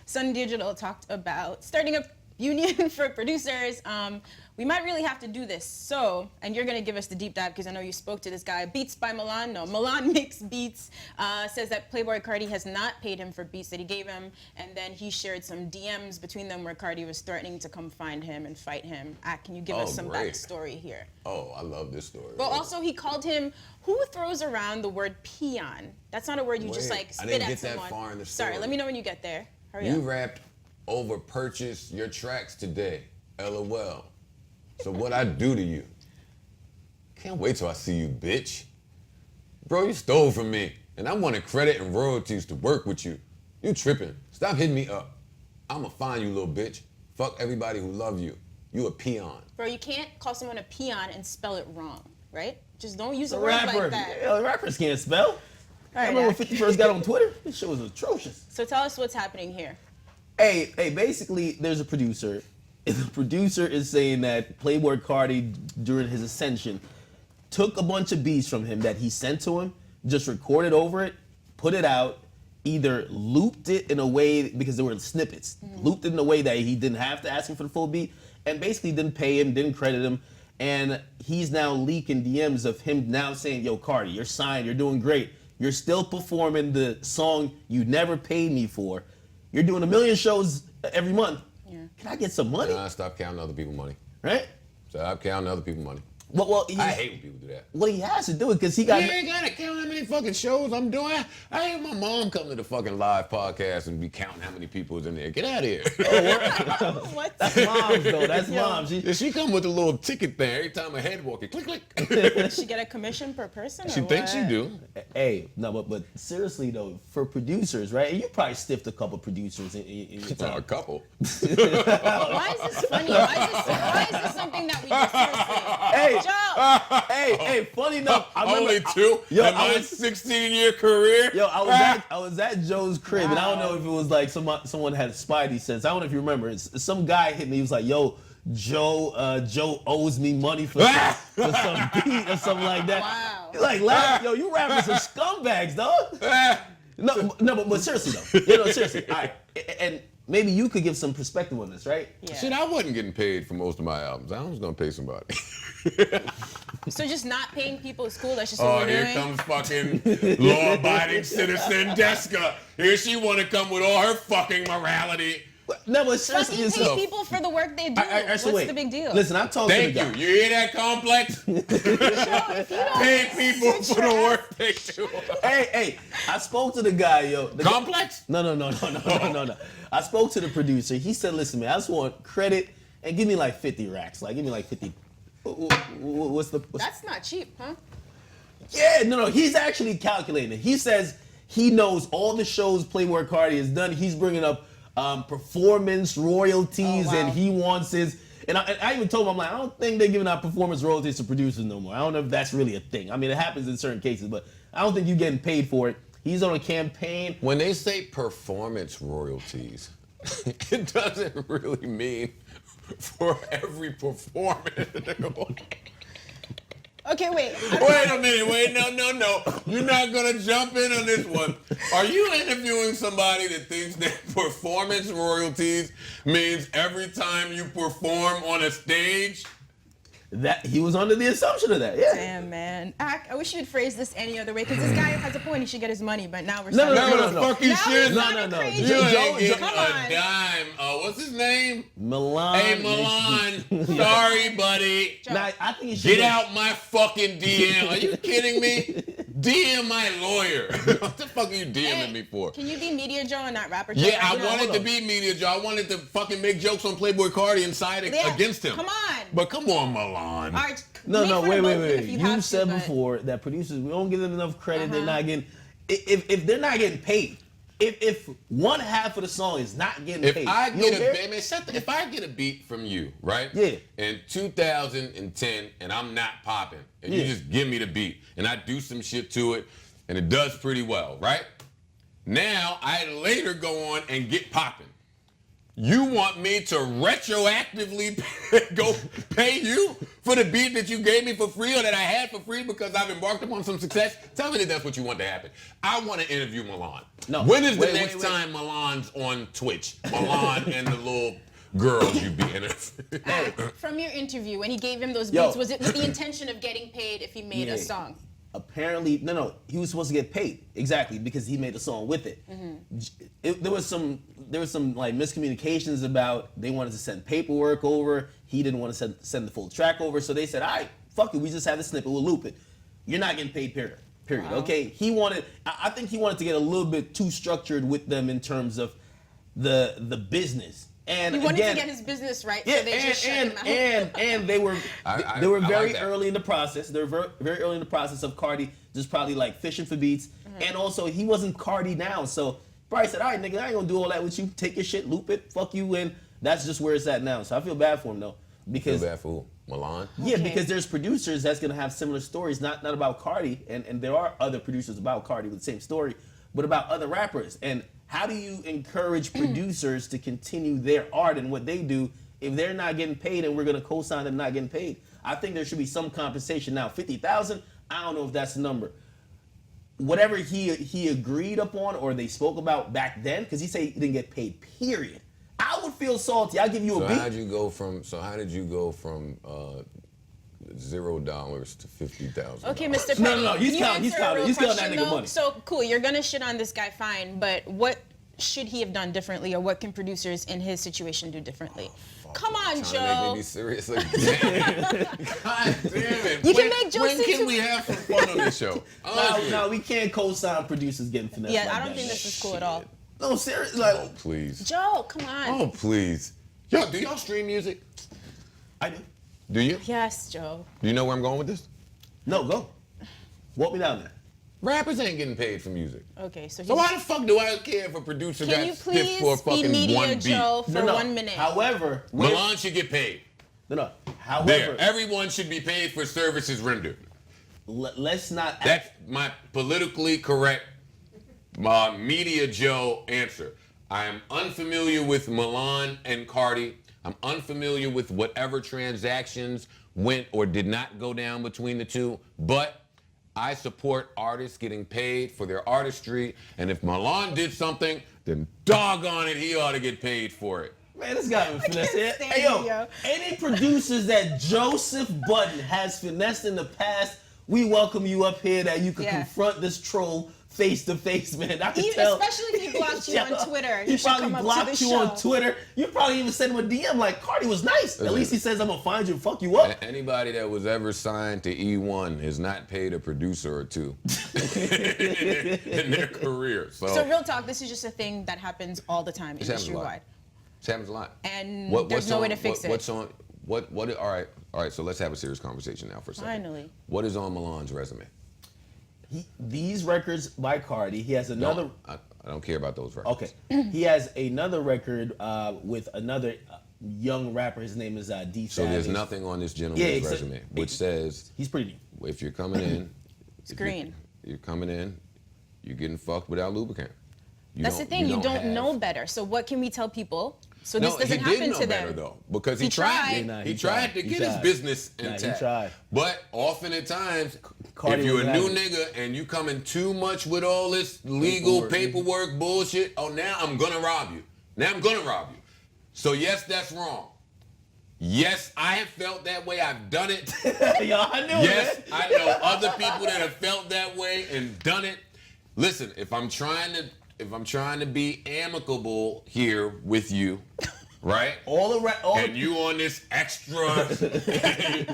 Sun Digital talked about starting a union for producers. We might really have to do this. So, and you're gonna give us the deep dive because I know you spoke to this guy. Beats by Milan. No, Milan makes beats. Says that Playboi Carti has not paid him for beats that he gave him, and then he shared some DMs between them where Carti was threatening to come find him and fight him. Can you give us some backstory here? Oh, I love this story. But also, he called him. Who throws around the word peon? That's not a word you just like spit at someone. That far in the story. Sorry, let me know when you get there. Hurry up. You rapped over purchase your tracks today. LOL. So what I do to you? Can't wait till I see you, bitch. Bro, you stole from me, and I wanted credit and royalties to work with you. You tripping. Stop hitting me up. I'ma find you, little bitch. Fuck everybody who love you. You a peon. Bro, you can't call someone a peon and spell it wrong, right? Just don't use a word like that. Yeah, rappers can't spell. I remember when 50 first got on Twitter? This shit was atrocious. So tell us what's happening here. Hey, basically, there's a producer. And the producer is saying that Playboi Carti, during his ascension, took a bunch of beats from him that he sent to him, just recorded over it, put it out, either looped it in a way, because there were snippets, looped it in a way that he didn't have to ask him for the full beat, and basically didn't pay him, didn't credit him. And he's now leaking DMs of him now saying, yo, Carti, you're signed, you're doing great. You're still performing the song you never paid me for. You're doing 1 million shows every month. Yeah. Can I get some money? Nah, stop counting other people's money. Right? Stop counting other people's money. Well, I hate when people do that. Well, he has to do it because he got. You ain't gotta count how many fucking shows I'm doing. I hear my mom come to the fucking live podcast and be counting how many people is in there. Get out of here. What? That's mom's though. That's mom. She come with a little ticket thing every time a head walking. Click, click. Does she get a commission per person? She thinks she do. Hey, no, but seriously though, for producers, right? And you probably stiffed a couple producers in your time. A couple. Why is this funny? Why is this something that we just seriously? Hey, Joe. hey, funny enough, I remember, Only two in my 16-year career. Yo, I was at Joe's crib, and I don't know if it was like someone had spidey sense. I don't know if you remember. Some guy hit me. He was like, "Yo, Joe owes me money for some beat or something like that." Wow. Like, yo, you rappers are scumbags, dog. No, but seriously though, seriously. All right, and maybe you could give some perspective on this, right? Yeah. Shit, I wasn't getting paid for most of my albums. I was gonna pay somebody. So just not paying people is cool. That's just what we're doing. Here comes fucking law-abiding citizen Deska. Here she want to come with all her fucking morality. No, but seriously, Fucking pay people for the work they do. What's the big deal? Listen, I'm talking to the guy. Thank you. You hear that, Complex? Pay people for the work they do. Hey, I spoke to the guy, yo. Complex? No. I spoke to the producer. He said, listen, man, I just want credit and give me like 50 racks. Like, give me like 50. That's not cheap, huh? Yeah, no, he's actually calculating it. He says he knows all the shows Playboi Carti has done. He's bringing up performance royalties, and he wants his. And I even told him, I'm like, I don't think they're giving out performance royalties to producers no more. I don't know if that's really a thing. I mean, it happens in certain cases, but I don't think you're getting paid for it. He's on a campaign. When they say performance royalties, it doesn't really mean for every performance. Okay, wait. Wait a minute. No. You're not going to jump in on this one. Are you interviewing somebody that thinks that performance royalties means every time you perform on a stage? That he was under the assumption of that, yeah. Damn, man. I wish you'd phrase this any other way, because this guy has a point. He should get his money, but now we're No. Fuck you, shit. No. You ain't getting a dime. What's his name? Milan. Hey, Milan. Sorry, buddy. Nah, I think you should Get out my fucking DM. Are you kidding me? DM my lawyer. What the fuck are you DMing me for? Can you be Media Joe and not Rapper Joe? Yeah, I wanted to be Media Joe. I wanted to fucking make jokes on Playboi Carti and side against him. Come on. But come on, Milan. All right, No, wait. You said before that producers, we don't give them enough credit. They're not getting, if they're not getting paid, if one half of the song is not getting paid. If I get a beat from you, right? Yeah. In 2010, and I'm not popping, and you just give me the beat, and I do some shit to it, and it does pretty well, right? Now I later go on and get popping. You want me to retroactively go pay you for the beat that you gave me for free or that I had for free because I've embarked upon some success? Tell me that that's what you want to happen. I want to interview Milan. No. When is the next time Milan's on Twitch? Milan and the little girls you be interviewing. From your interview, when he gave him those beats, was it with the intention of getting paid if he made a song? Apparently, no, he was supposed to get paid exactly because he made a song with it. There was some like miscommunications about they wanted to send paperwork over. He didn't want to send the full track over, so they said, "All right, fuck it, we just have the snippet, we'll loop it. You're not getting paid, period." Wow. Okay, I think he wanted to get a little bit too structured with them in terms of the business. And he wanted to get his business right, so they just shut him out. And they were very early in the process. They were very early in the process of Carti just probably like fishing for beats. And also he wasn't Carti now, so probably said, all right, nigga, I ain't gonna do all that with you. Take your shit, loop it, fuck you, and that's just where it's at now. So I feel bad for him though, because feel bad for who? Milan? Yeah, because there's producers that's gonna have similar stories, not about Carti, and there are other producers about Carti with the same story, but about other rappers. And how do you encourage producers to continue their art and what they do if they're not getting paid and we're going to co-sign them not getting paid? I think there should be some compensation. Now, 50,000, I don't know if that's the number. Whatever he agreed upon or they spoke about back then, because he said he didn't get paid, period. I would feel salty. I'll give you a beat. How did you go from $0 to 50,000? Okay, Mr. Petty. No, he's counting that nigga money. So cool, you're gonna shit on this guy, fine, but what should he have done differently, or what can producers in his situation do differently? Come on, Joe. Make me be serious again. God damn it. You can make Joe When can we have some fun on this show? No, we can't co-sign producers getting finessed. Yeah, like I don't that. think this is cool at all. No, seriously. Like, oh, please. Joe, come on. Oh, please. Yo, do y'all stream music? I do. Do you? Yes, Joe. Do you know where I'm going with this? No, go. Walk me down there. Rappers ain't getting paid for music. Okay, so why the fuck do I care if a producer can got you stiff please for a be fucking media, one beat? Joe, for 1 minute? However, Milan should get paid. No. However, There, everyone should be paid for services rendered. Let's not. That's my politically correct media Joe answer. I am unfamiliar with Milan and Carti. I'm unfamiliar with whatever transactions went or did not go down between the two, but I support artists getting paid for their artistry, and if Milan did something, then doggone it, he ought to get paid for it. Man, this guy was finesse it. stand Hey, you, yo, any producers that Joseph Budden has finessed in the past, we welcome you up here that you can confront this troll face to face, man. I can tell. Especially if he blocked you on Twitter. He probably blocked you on Twitter. You probably even sent him a DM like, Carti was nice. At least he says, I'm going to find you and fuck you up. Anybody that was ever signed to E1 has not paid a producer or two in their career. So real talk, this is just a thing that happens all the time, industry-wide. It happens a lot. And there's no way to fix it. What's on, all right, so let's have a serious conversation now for a second. Finally. What is on Milan's resume? These records by Carti, he has another. No, I don't care about those records. Okay. He has another record with another young rapper. His name is D. So there's nothing on this gentleman's resume which says he's pretty new. If you're coming in, it's green. You're coming in, you're getting fucked without lubricant. That's the thing. You don't know better. So what can we tell people? So this doesn't happen to them. Better, though, because he tried. He tried to get his business intact. He tried. But often at times, if you're a new nigga and you coming too much with all this legal paperwork bullshit, now I'm gonna rob you. So yes, that's wrong. Yes, I have felt that way. I've done it. Yo, I knew yes, I know other people that have felt that way and done it. Listen, if I'm trying to be amicable here with you, right? And you on this extra,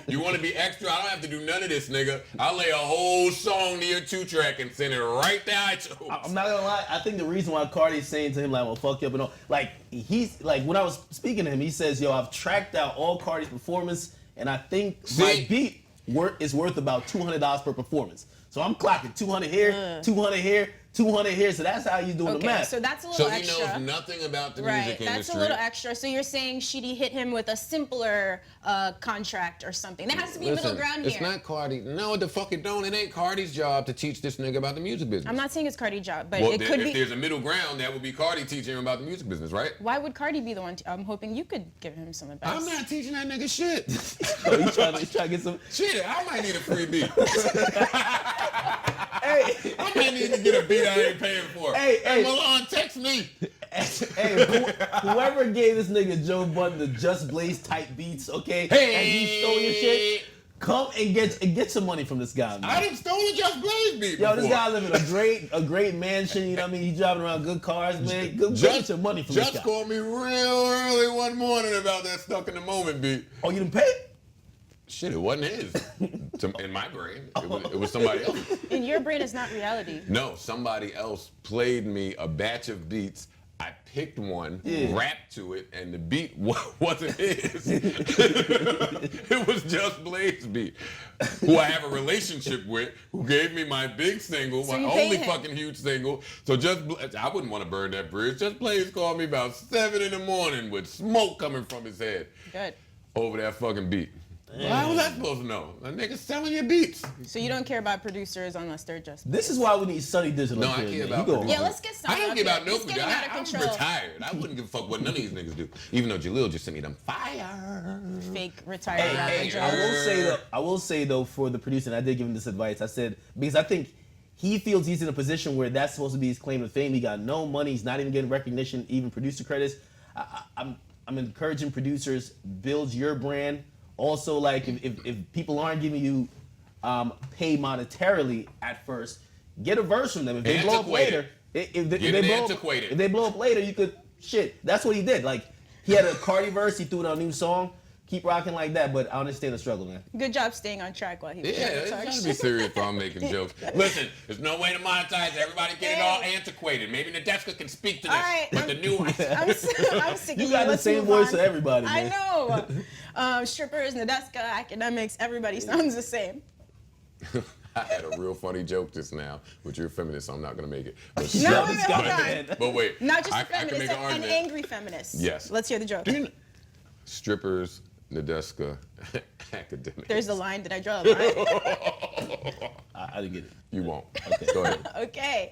you want to be extra, I don't have to do none of this, nigga. I'll lay a whole song to your 2-track and send it right to iTunes. I'm not gonna lie, I think the reason why Carti's saying to him, like, well, fuck you up and all, like, he's, like, when I was speaking to him, he says, yo, I've tracked out all Carti's performance, and I think my beat is worth about $200 per performance. So I'm clocking 200 here, 200 here, 200 here, so that's how he's doing the Okay, math. so that's a little So he extra. knows nothing about the Right, music that's industry. a little extra. So you're saying Sheedy hit him with a simpler contract or something. There has to be a middle ground here. It's not Carti. No, the fuck it don't. It ain't Carti's job to teach this nigga about the music business. I'm not saying it's Cardi's job, but Well, it could if be. there's a middle ground, that would be Carti teaching him about the music business, right? Why would Cardi be the one? I'm hoping you could give him some advice. I'm not teaching that nigga shit. So he's trying to get some. Shit, I might need a free beat. Hey, I might need to get a beat I ain't paying for. Hey, Milan, text me. hey, whoever gave this nigga Joe Budden the Just Blaze type beats, okay, Hey. and he stole your shit, come and get some money from this guy, man. I done stole a Just Blaze beat Yo, this before. guy living a great mansion. You know what I mean? He's driving around good cars, man. Get some money from this Just guy. called me real early one morning about that Stuck in the Moment beat. Oh, you didn't pay? Shit, it wasn't his. In my brain, it was somebody else. In your brain, it's not reality. No, somebody else played me a batch of beats. I picked one, rapped to it, and the beat wasn't his. It was Just Blaze beat, who I have a relationship with, who gave me my big single, So my you paid only him. fucking huge single. So I wouldn't want to burn that bridge. Just Blaze called me about 7 in the morning with smoke coming from his head Good. over that fucking beat. Well, how was I supposed to know? A nigga selling your beats. So you don't care about producers unless they're just. This is why we need Sunny Digital. No, up I here, care man. about You go producers. Yeah, let's get some. I don't care about no It's getting producer. out of I'm control. retired. I wouldn't give a fuck what none of these niggas do. Even though Jalil just sent me them fire. Fake retired rapper Hey, Joe. I will say though, for the producer, and I did give him this advice. I said because I think he feels he's in a position where that's supposed to be his claim to fame. He got no money. He's not even getting recognition, even producer credits. I'm encouraging producers, build your brand. Also, like if people aren't giving you pay monetarily at first, get a verse from them. If they blow up later, if they blow up later, you could shit. That's what he did. Like he had a Carti verse, he threw out a new song. Keep rocking like that, but I understand the struggle, man. Good job staying on track while he was Yeah, it's trying to be serious while I'm making jokes. Listen, there's no way to monetize. Everybody get it all antiquated. Maybe Nadeska can speak to this, All right, but the new one. I'm sick of You got the Let's same move voice on. for everybody, man. I know. Strippers, Nadeska, academics, everybody sounds the same. I had a real funny joke just now, but you're a feminist, so I'm not gonna make it. But No, This wait, guy, hold on. man. But wait, Not just I a can feminist, make an an argument. angry feminist. Yes. Let's hear the joke. Strippers, Nadeska, academics. There's the line. Did I draw a line? I didn't get it. You won't. Okay. Go ahead. Okay.